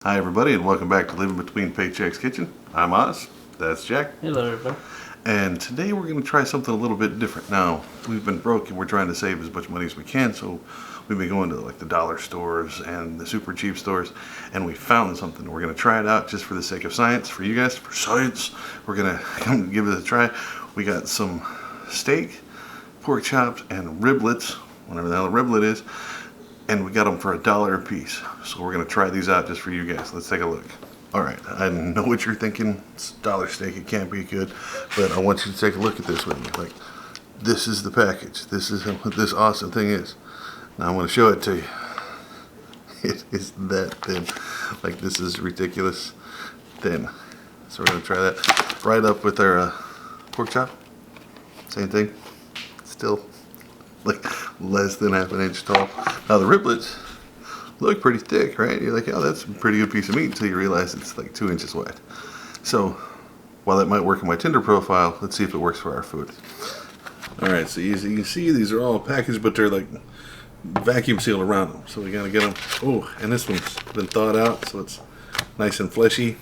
Hi everybody and welcome back to Living Between Paychecks Kitchen. I'm Oz, that's Jack. Hello everybody. And today we're going to try something a little bit different. Now, we've been broke and we're trying to save as much money as we can, so we've been going to like the dollar stores and the super cheap stores, and we found something. We're going to try it out just for the sake of science, for you guys, for science. We're going to come give it a try. We got some steak, pork chops, and riblets, whatever the hell a riblet is. And we got them for $1 a piece. So we're going to try these out just for you guys. Let's take a look. All right, I know what you're thinking. It's dollar steak, it can't be good. But I want you to take a look at this with me. Like, this is the package. This is what this awesome thing is. Now I'm going to show it to you. It is that thin. Like, this is ridiculous thin. So we're going to try that right up with our pork chop. Same thing. Still like less than half an inch tall. Now the riblets look pretty thick, right? You're like, oh, that's a pretty good piece of meat until you realize it's like 2 inches wide. So while that might work in my Tinder profile, let's see if it works for our food. All right, so you can see these are all packaged, but they're like vacuum sealed around them. So we gotta get them. Oh, and this one's been thawed out, so it's nice and fleshy,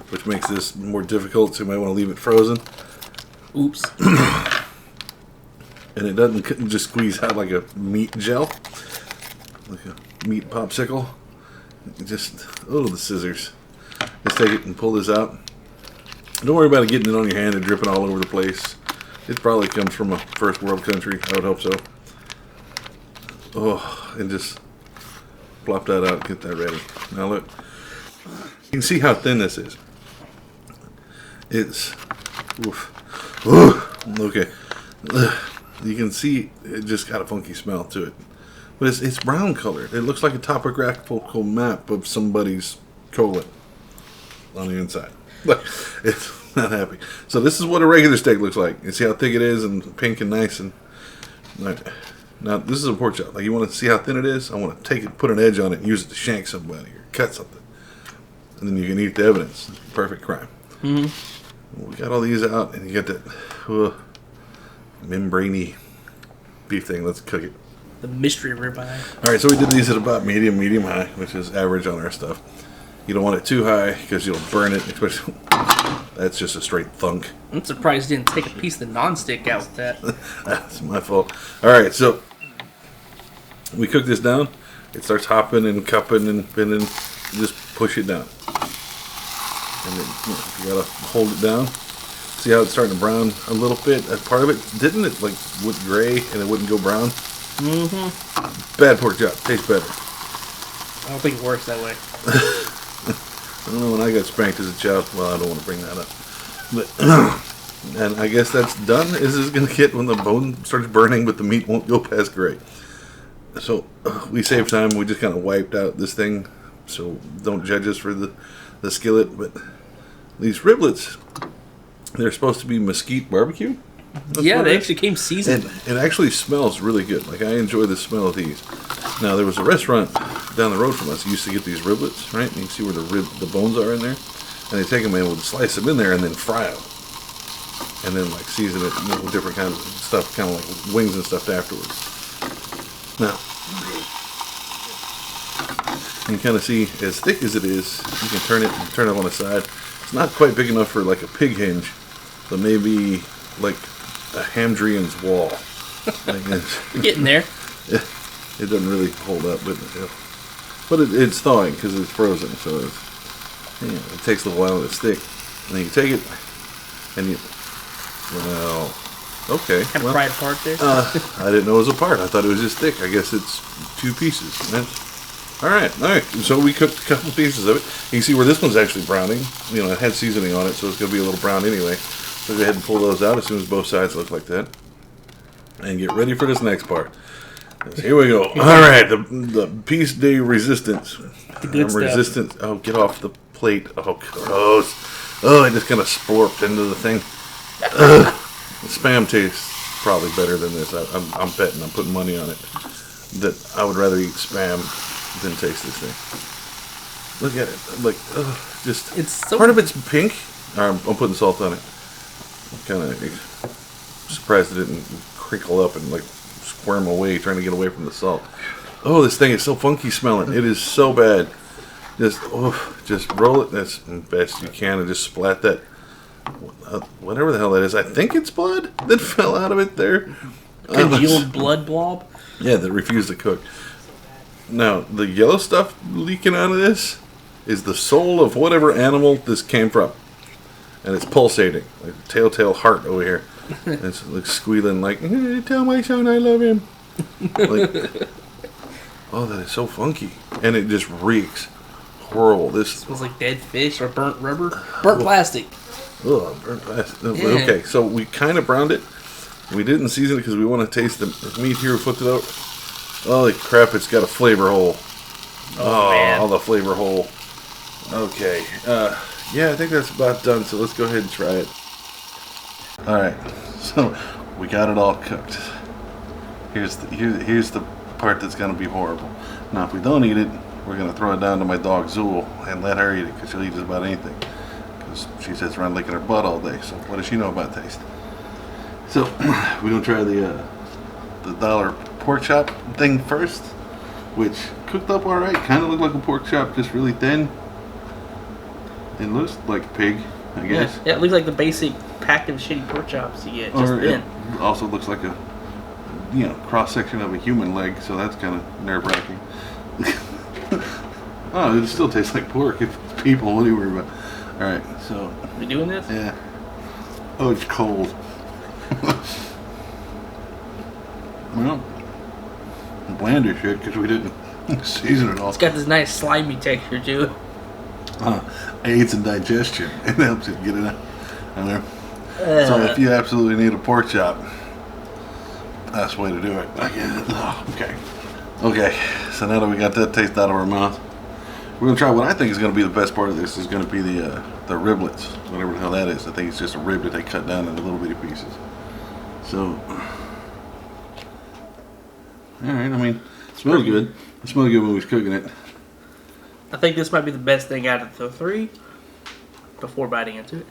which makes this more difficult. So you might want to leave it frozen. Oops. And it doesn't just squeeze out like a meat gel, like a meat popsicle. Just, oh, the scissors. Just take it and pull this out. Don't worry about it getting it on your hand and dripping all over the place. It probably comes from a first world country. I would hope so. Oh, and just plop that out and get that ready. Now look, you can see how thin this is. It's, oof, oof, okay. You can see it just got a funky smell to it. But it's brown colored. It looks like a topographical map of somebody's colon on the inside. It's not happy. So this is what a regular steak looks like. You see how thick it is and pink and nice. And now this is a pork chop. Like, you want to see how thin it is? I want to take it, put an edge on it, and use it to shank somebody or cut something. And then you can eat the evidence. Perfect crime. Mm-hmm. We got all these out, and you got that membraney beef thing. Let's cook it. The mystery ribeye. All right, so we did these at about medium high, which is average on our stuff. You don't want it too high because you'll burn it, especially. That's just a straight thunk. I'm surprised you didn't take a piece of the non-stick out with that. That's my fault. All right, so we cook this down. It starts hopping and cupping and bending. Just push it down, and then you gotta hold it down. See how it's starting to brown a little bit? That part of it, didn't it like went gray and it wouldn't go brown? Mm-hmm. Bad pork chop. Tastes better. I don't think it works that way. I don't know, when I got spanked as a child. Well, I don't want to bring that up. But and I guess that's done. Is this going to get when the bone starts burning but the meat won't go past gray? So we saved time. We just kind of wiped out this thing. So don't judge us for the skillet. But these riblets, they're supposed to be mesquite barbecue. Yeah, they actually came seasoned. And it actually smells really good. Like, I enjoy the smell of these. Now, there was a restaurant down the road from us. Used to get these riblets, right? And you can see where the bones are in there. And they take them and would slice them in there and then fry them. And then, like, season it with different kinds of stuff, kind of like wings and stuff afterwards. Now, you can kind of see, as thick as it is, you can turn it on the side. It's not quite big enough for, like, a pig hinge, but maybe like a Hamdrian's wall. We're getting there. It doesn't really hold up, but it's thawing because it's frozen, so it takes a little while to stick. And then you take it, and okay. Kind of fried part there. I didn't know it was a part. I thought it was just thick. I guess it's 2 pieces. All right. So we cooked a couple pieces of it. You can see where this one's actually browning. You know, it had seasoning on it, so it's going to be a little brown anyway. So go ahead and pull those out as soon as both sides look like that. And get ready for this next part. Here we go. All right, the piece de resistance. The good stuff. Resistant. Oh, get off the plate. Oh, gross. Oh, I just kind of splorped into the thing. The Spam tastes probably better than this. I'm betting. I'm putting money on it. That I would rather eat Spam than taste this thing. Look at it. Like, just. It's so part of it's pink. I'm putting salt on it. I'm kind of surprised it didn't crinkle up and like squirm away, trying to get away from the salt. Oh, this thing is so funky smelling. It is so bad. Just roll it as best you can and just splat that, whatever the hell that is. I think it's blood that fell out of it there. Congealed blood blob? Yeah, that refused to cook. Now, the yellow stuff leaking out of this is the soul of whatever animal this came from. And it's pulsating, like a telltale heart over here. It's like squealing like, tell my son I love him. Like, oh, that is so funky. And it just reeks horrible. This smells like dead fish or burnt rubber. Burnt plastic. Ugh, burnt plastic. Yeah. Okay, so we kind of browned it. We didn't season it because we want to taste the meat here. We flipped it out. Holy crap, it's got a flavor hole. Oh man. All the flavor hole. Okay. Yeah, I think that's about done, so let's go ahead and try it. Alright, so we got it all cooked. Here's the part that's going to be horrible. Now, if we don't eat it, we're going to throw it down to my dog Zool and let her eat it because she'll eat just about anything. Because she sits around licking her butt all day, so what does she know about taste? So, we're going to try the dollar pork chop thing first, which cooked up alright. Kind of looked like a pork chop, just really thin. It looks like pig, I guess. Yeah, it looks like the basic pack of shitty pork chops you get, just Or thin. it also looks like a, cross section of a human leg, so that's kind of nerve wracking. Oh, it still tastes like pork. If it's people, what do you worry about? All right, so We doing this? yeah. Oh, it's cold. Well, bland as shit because we didn't season it all. It's got this nice slimy texture to it. Aids in digestion. It helps it get it out. So if you absolutely need a pork chop, that's the way to do it. Okay. So now that we got that taste out of our mouth, we're gonna try what I think is gonna be the best part of this. Is gonna be the riblets, whatever the hell that is. I think it's just a rib that they cut down into little bitty pieces. So, all right. I mean, it smells good. It smelled good when we was cooking it. I think this might be the best thing out of the three before biting into it.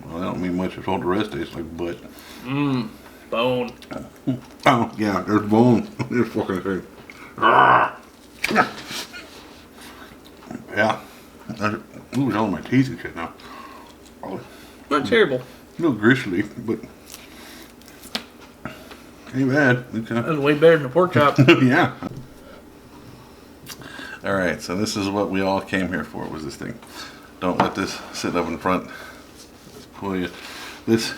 Well, that don't mean much if all the rest tastes like butt. Mmm, bone. Oh, yeah, there's bone. There's fucking thing. Yeah. Ooh, it's all in my teeth and shit now. Oh, Not terrible. a little gristly, but ain't bad. Okay. That was way better than a pork chop. Yeah. Alright, so this is what we all came here for, was this thing. Don't let this sit up in front. Let's pull you. This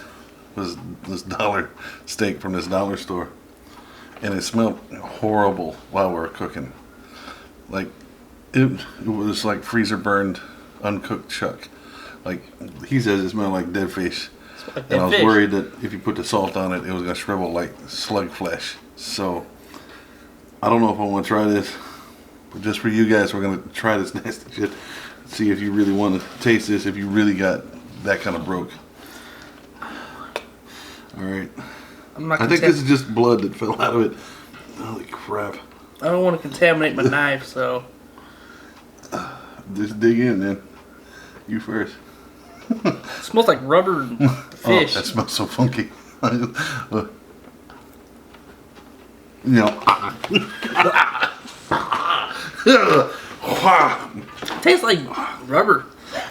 was this dollar steak from this dollar store. And it smelled horrible while we were cooking. Like, it was like freezer burned, uncooked chuck. Like, he says it smelled like dead fish. Like And I was fish. worried that if you put the salt on it, it was going to shrivel like slug flesh. So, I don't know if I want to try this. But just for you guys, we're going to try this nasty shit. See if you really want to taste this, if you really got that kind of broke. Alright. I think this is just blood that fell out of it. Holy crap. I don't want to contaminate my knife, so. Just dig in, then. You first. It smells like rubber and fish. Oh, that smells so funky. It tastes like rubber.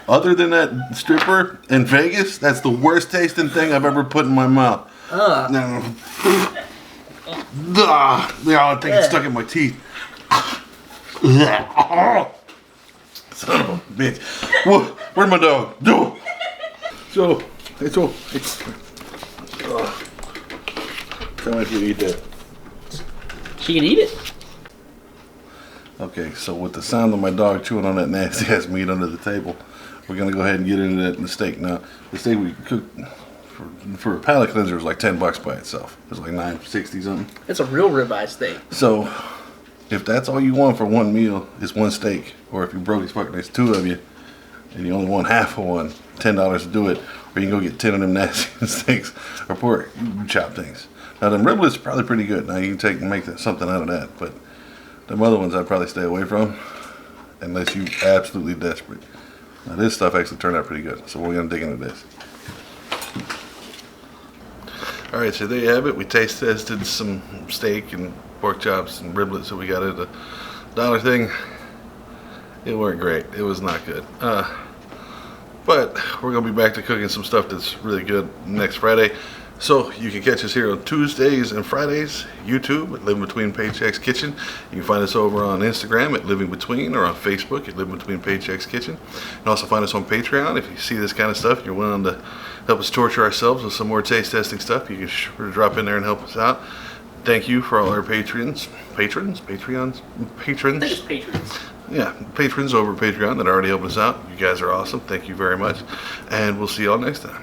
Other than that stripper in Vegas, that's the worst tasting thing I've ever put in my mouth. No. Yeah, I think it's stuck in my teeth. Son of a bitch. Where's my dog? No. So, it's all. Tell me if you eat that. She can eat it? Okay, so with the sound of my dog chewing on that nasty ass meat under the table, we're gonna go ahead and get into that in the steak. Now, the steak we cooked for a palate cleanser was like $10 by itself. It was like $9.60 something. It's a real ribeye steak. So, if that's all you want for one meal, is one steak, or if you broke as fucking there's two of you, and you only want half of one, $10 to do it, or you can go get 10 of them nasty steaks or pork chop things. Now, them riblets are probably pretty good. Now, you can take and make something out of that, but them other ones I'd probably stay away from, unless you're absolutely desperate. Now, this stuff actually turned out pretty good, so we're gonna dig into this. All right, so there you have it. We taste tested some steak and pork chops and riblets that we got at the dollar thing. It weren't great. It was not good. But we're going to be back to cooking some stuff that's really good next Friday. So you can catch us here on Tuesdays and Fridays, YouTube at Living Between Paychecks Kitchen. You can find us over on Instagram at Living Between, or on Facebook at Living Between Paychecks Kitchen. You can also find us on Patreon. If you see this kind of stuff and you're willing to help us torture ourselves with some more taste testing stuff, you can sure to drop in there and help us out. Thank you for all our patrons. Patrons? Patreons? Patrons? I think it's patrons. Yeah, patrons over Patreon that already helped us out. You guys are awesome. Thank you very much. And we'll see y'all next time.